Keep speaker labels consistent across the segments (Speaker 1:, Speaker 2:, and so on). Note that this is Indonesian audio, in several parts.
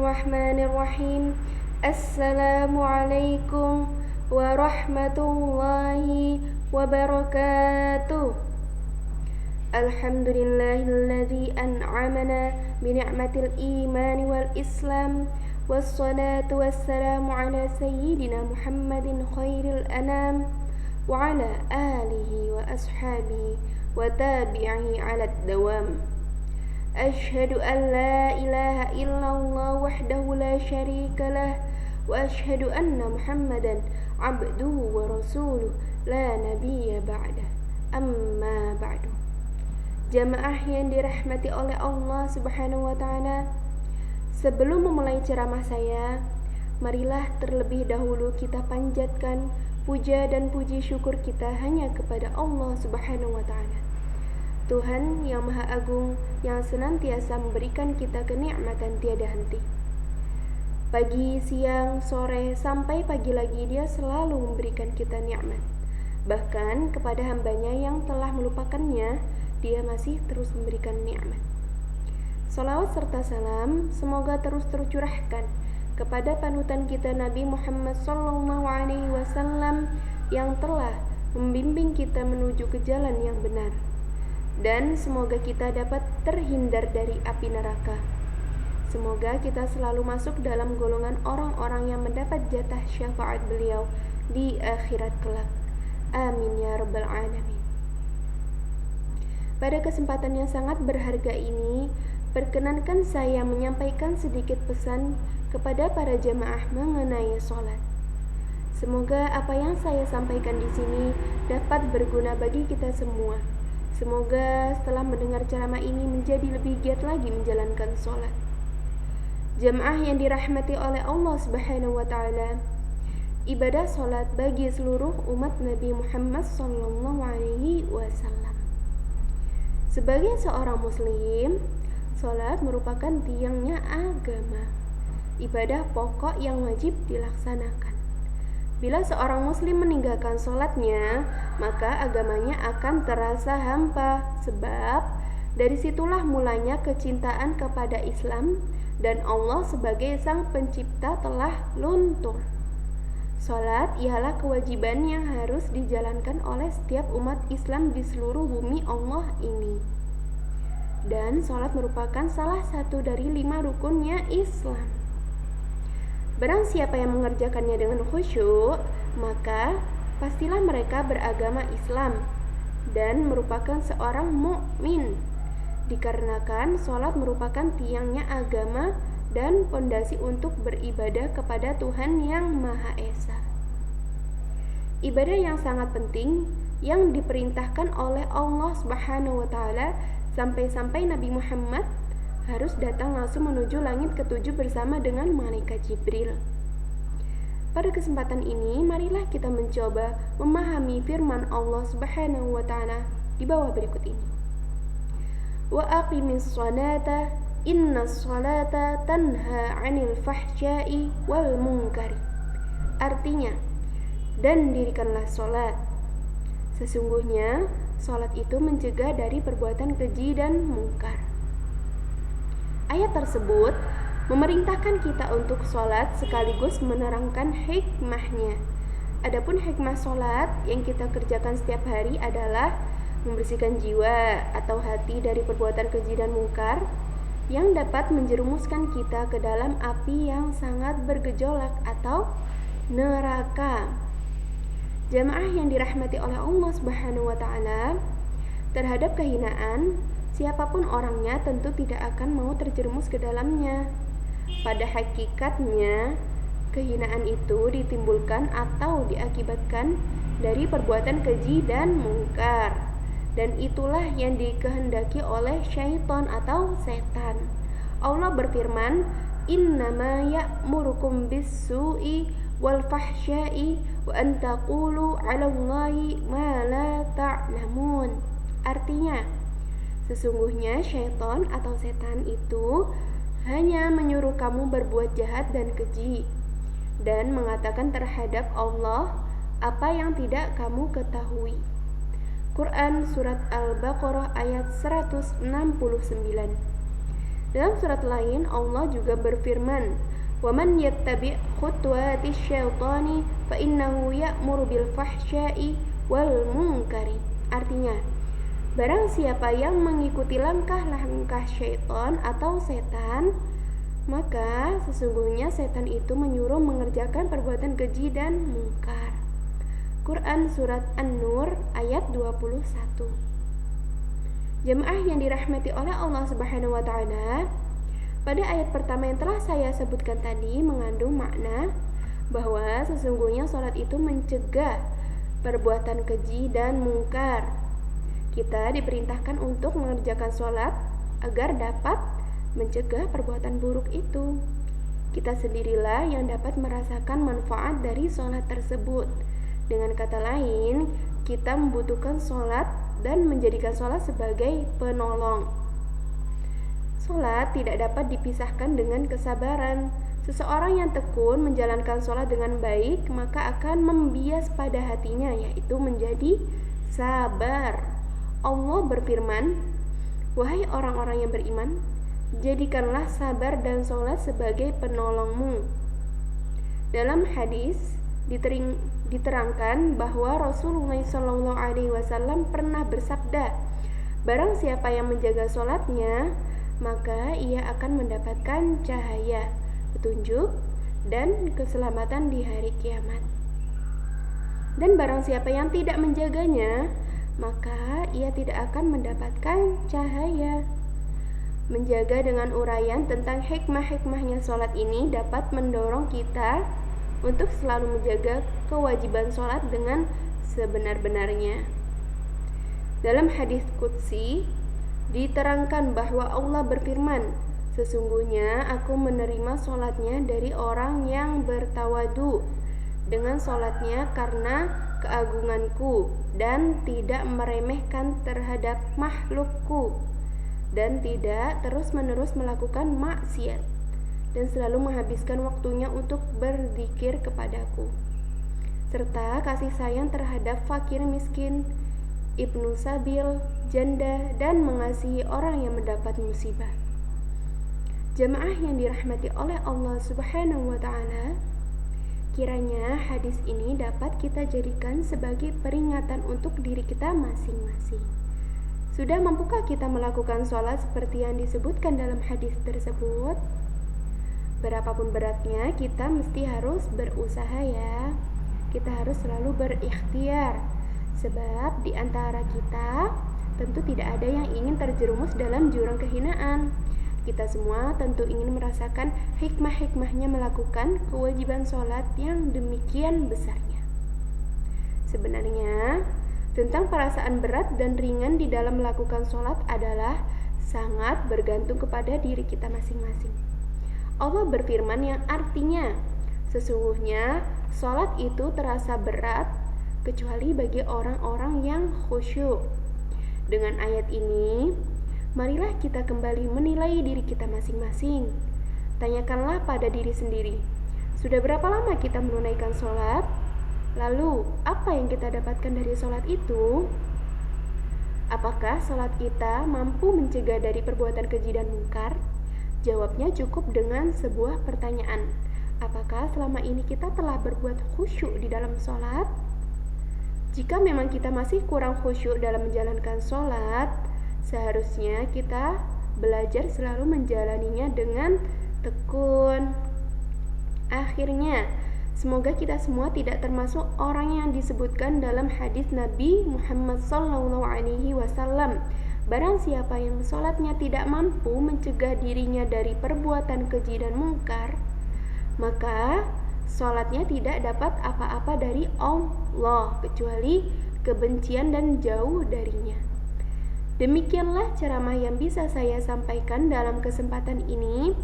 Speaker 1: Bismillahirrahmanirrahim. Assalamualaikum warahmatullahi wabarakatuh. Alhamdulillahilladzi an'amana bini'matil iman wal islam. Wassalatu wassalamu ala sayyidina Muhammadin khairil anam wa ala alihi wa ashabihi wa tabi'ihi ala dawam. Asyhadu an la ilaha illallah wahdahu la syarika lah wa asyhadu anna Muhammadan abduhu wa rasuluh la nabiyya ba'dah. Amma ba'du. Jamaah yang dirahmati oleh Allah Subhanahu wa taala, sebelum memulai ceramah saya, marilah terlebih dahulu kita panjatkan puja dan puji syukur kita hanya kepada Allah Subhanahu wa taala, Tuhan yang Maha Agung, yang senantiasa memberikan kita kenikmatan tiada henti. Pagi, siang, sore, sampai pagi lagi Dia selalu memberikan kita nikmat. Bahkan kepada hambanya yang telah melupakannya, Dia masih terus memberikan nikmat. Salawat serta salam semoga terus tercurahkan kepada panutan kita Nabi Muhammad SAW yang telah membimbing kita menuju ke jalan yang benar. Dan semoga kita dapat terhindar dari api neraka. Semoga kita selalu masuk dalam golongan orang-orang yang mendapat jatah syafaat beliau di akhirat kelak. Amin ya rabbal alamin. Pada kesempatan yang sangat berharga ini, perkenankan saya menyampaikan sedikit pesan kepada para jamaah mengenai sholat. Semoga apa yang saya sampaikan di sini dapat berguna bagi kita semua. Semoga setelah mendengar ceramah ini menjadi lebih giat lagi menjalankan sholat. Jamaah yang dirahmati oleh Allah Subhanahu wa taala, ibadah sholat bagi seluruh umat Nabi Muhammad SAW. Sebagai seorang muslim, sholat merupakan tiangnya agama, ibadah pokok yang wajib dilaksanakan. Bila seorang muslim meninggalkan sholatnya, maka agamanya akan terasa hampa, sebab dari situlah mulanya kecintaan kepada Islam dan Allah sebagai sang pencipta telah luntur. Sholat ialah kewajiban yang harus dijalankan oleh setiap umat Islam di seluruh bumi Allah ini. Dan sholat merupakan salah satu dari 5 rukunnya Islam. Barang siapa yang mengerjakannya dengan khusyuk, maka pastilah mereka beragama Islam dan merupakan seorang mukmin. Dikarenakan sholat merupakan tiangnya agama dan pondasi untuk beribadah kepada Tuhan yang Maha Esa. Ibadah yang sangat penting yang diperintahkan oleh Allah Subhanahu wa taala, sampai-sampai Nabi Muhammad harus datang langsung menuju langit ketujuh bersama dengan malaikat Jibril. Pada kesempatan ini, marilah kita mencoba memahami firman Allah Subhanahu wa taala di bawah berikut ini. Wa aqimis sholata innas sholata tanha 'anil fahsya'i wal munkari. Artinya, dan dirikanlah sholat. Sesungguhnya sholat itu mencegah dari perbuatan keji dan mungkar. Ayat tersebut memerintahkan kita untuk sholat sekaligus menerangkan hikmahnya. Adapun hikmah sholat yang kita kerjakan setiap hari adalah membersihkan jiwa atau hati dari perbuatan keji dan mungkar yang dapat menjerumuskan kita ke dalam api yang sangat bergejolak atau neraka. Jamaah yang dirahmati oleh Allah Subhanahu wa taala, terhadap kehinaan siapapun orangnya tentu tidak akan mau terjerumus ke dalamnya. Pada hakikatnya, kehinaan itu ditimbulkan atau diakibatkan dari perbuatan keji dan mungkar. Dan itulah yang dikehendaki oleh syaitan atau setan. Allah berfirman, "Innama ya'murukum bis-su'i wal fahsya'i wa an taqulu 'alallahi ma la ta'lamun." Artinya, sesungguhnya syaitan atau setan itu hanya menyuruh kamu berbuat jahat dan keji dan mengatakan terhadap Allah apa yang tidak kamu ketahui. Quran Surat Al-Baqarah ayat 169. Dalam surat lain Allah juga berfirman, "Waman yattabi' khutuwatis syaitani fa innahu ya'muru bil fahsya'i wal munkari." Artinya, barang siapa yang mengikuti langkah-langkah syaitan atau setan, maka sesungguhnya setan itu menyuruh mengerjakan perbuatan keji dan mungkar. Quran Surat An-Nur ayat 21. Jemaah yang dirahmati oleh Allah Subhanahu wa Ta'ala, pada ayat pertama yang telah saya sebutkan tadi mengandung makna bahwa sesungguhnya sholat itu mencegah perbuatan keji dan mungkar. Kita diperintahkan untuk mengerjakan sholat agar dapat mencegah perbuatan buruk itu. Kita sendirilah yang dapat merasakan manfaat dari sholat tersebut. Dengan kata lain, kita membutuhkan sholat dan menjadikan sholat sebagai penolong. Sholat tidak dapat dipisahkan dengan kesabaran. Seseorang yang tekun menjalankan sholat dengan baik, maka akan membias pada hatinya, yaitu menjadi sabar. Allah berfirman, "Wahai orang-orang yang beriman, jadikanlah sabar dan sholat sebagai penolongmu." Dalam hadis diterangkan bahwa Rasulullah SAW pernah bersabda, "Barang siapa yang menjaga sholatnya, maka ia akan mendapatkan cahaya, petunjuk, dan keselamatan di hari kiamat. Dan barang siapa yang tidak menjaganya, maka ia tidak akan mendapatkan cahaya." Menjaga dengan uraian tentang hikmah-hikmahnya sholat ini dapat mendorong kita untuk selalu menjaga kewajiban sholat dengan sebenar-benarnya. Dalam hadis qudsi diterangkan bahwa Allah berfirman, "Sesungguhnya aku menerima sholatnya dari orang yang bertawadu dengan sholatnya karena keagunganku dan tidak meremehkan terhadap makhlukku dan tidak terus-menerus melakukan maksiat dan selalu menghabiskan waktunya untuk berzikir kepadaku, serta kasih sayang terhadap fakir miskin, ibnu sabil, janda, dan mengasihi orang yang mendapat musibah." Jemaah yang dirahmati oleh Allah Subhanahu wa Ta'ala, kiranya hadis ini dapat kita jadikan sebagai peringatan untuk diri kita masing-masing. Sudah mampukah kita melakukan sholat seperti yang disebutkan dalam hadis tersebut? Berapapun beratnya, kita mesti harus berusaha ya. Kita harus selalu berikhtiar, sebab di antara kita tentu tidak ada yang ingin terjerumus dalam jurang kehinaan. Kita semua tentu ingin merasakan hikmah-hikmahnya melakukan kewajiban sholat yang demikian besarnya. Sebenarnya, tentang perasaan berat dan ringan di dalam melakukan sholat adalah sangat bergantung kepada diri kita masing-masing. Allah berfirman yang artinya, "Sesungguhnya sholat itu terasa berat kecuali bagi orang-orang yang khusyuk." Dengan ayat ini, marilah kita kembali menilai diri kita masing-masing. Tanyakanlah pada diri sendiri, sudah berapa lama kita menunaikan sholat? Lalu, apa yang kita dapatkan dari sholat itu? Apakah sholat kita mampu mencegah dari perbuatan keji dan mungkar? Jawabnya cukup dengan sebuah pertanyaan. Apakah selama ini kita telah berbuat khusyuk di dalam sholat? Jika memang kita masih kurang khusyuk dalam menjalankan sholat, seharusnya kita belajar selalu menjalaninya dengan tekun. Akhirnya, semoga kita semua tidak termasuk orang yang disebutkan dalam hadis Nabi Muhammad SAW. Barang siapa yang sholatnya tidak mampu mencegah dirinya dari perbuatan keji dan mungkar, maka sholatnya tidak dapat apa-apa dari Allah kecuali kebencian dan jauh darinya. Demikianlah ceramah yang bisa saya sampaikan dalam kesempatan ini.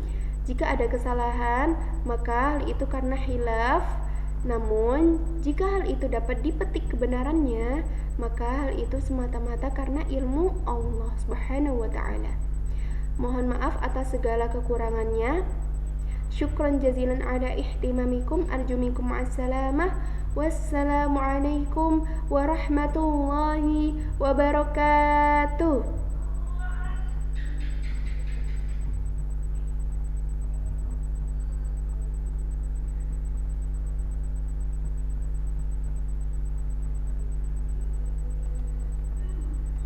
Speaker 1: Jika ada kesalahan, maka hal itu karena khilaf. Namun, jika hal itu dapat dipetik kebenarannya, maka hal itu semata-mata karena ilmu Allah Subhanahu wa Ta'ala. Mohon maaf atas segala kekurangannya. Syukran jazilan ala ihtimamikum, arju minkum ma'assalamah. Wassalamualaikum warahmatullahi wabarakatuh.